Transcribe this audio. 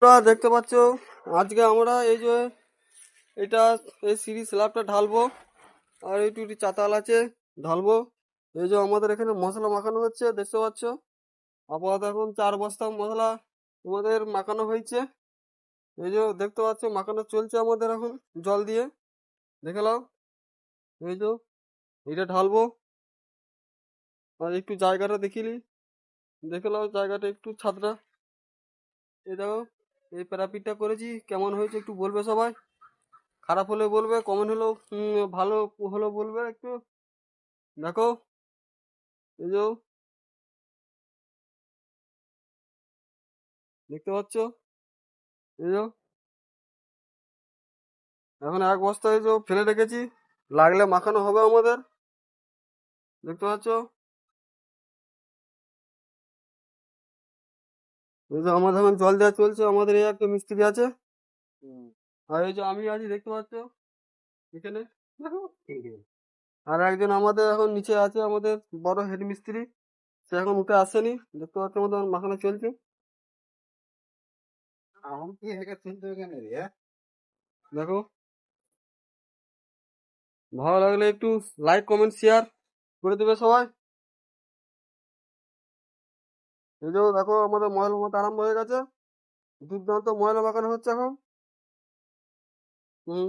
তোমরা দেখতে পাচ্ছ আজকে আমরা এই যে এটা এই সিঁড়ি স্ল্যাবটা ঢালবো। আর একটু একটু চাতাল আছে, ঢালবো। এই যে আমাদের এখানে মশলা মাখানো হচ্ছে, দেখতে পাচ্ছ। আপাতত এখন 4 বস্তা মশলা আমাদের মাখানো হয়েছে। এই যে দেখতে পাচ্ছ মাখানো চলছে আমাদের এখন জল দিয়ে, দেখে নাও। এই যে এটা ঢালবো। আর একটু জায়গাটা দেখিলি, দেখে নাও জায়গাটা একটু ছাদটা। এই দেখো, এই প্যারাপিটটা করেছি, কেমন হয়েছে একটু বলবে সবাই। খারাপ হলে বলবে, কমেন্ট হলেও ভালো হলেও বলবে একটু। দেখো, এই যে দেখতে পাচ্ছ। এই যে এখন 1 বস্তা এই যে ফেলে রেখেছি, লাগলে মাখানো হবে আমাদের, দেখতে পাচ্ছ। এই যে আমাদের এখন জল দেওয়া চলছে, আমাদের এই একটা মিস্ত্রি আছে। আর এই যে আমি আছি, দেখতে পাচ্ছ এখানে। দেখো, আর একজন আমাদের এখন নিচে আছে, আমাদের বড় হেড মিস্ত্রি। সে এখন উঠে আসেনি, দেখতে পাচ্ছ আমাদের মাখানো চলছে। দেখো, ভালো লাগলে একটু লাইক কমেন্ট শেয়ার করে দেবে সবাই। এই যে দেখো আমাদের ময়লা মতো আরম্ভ হয়ে গেছে, দুর্দান্ত ময়লা মাখানো হচ্ছে এখন। হুম।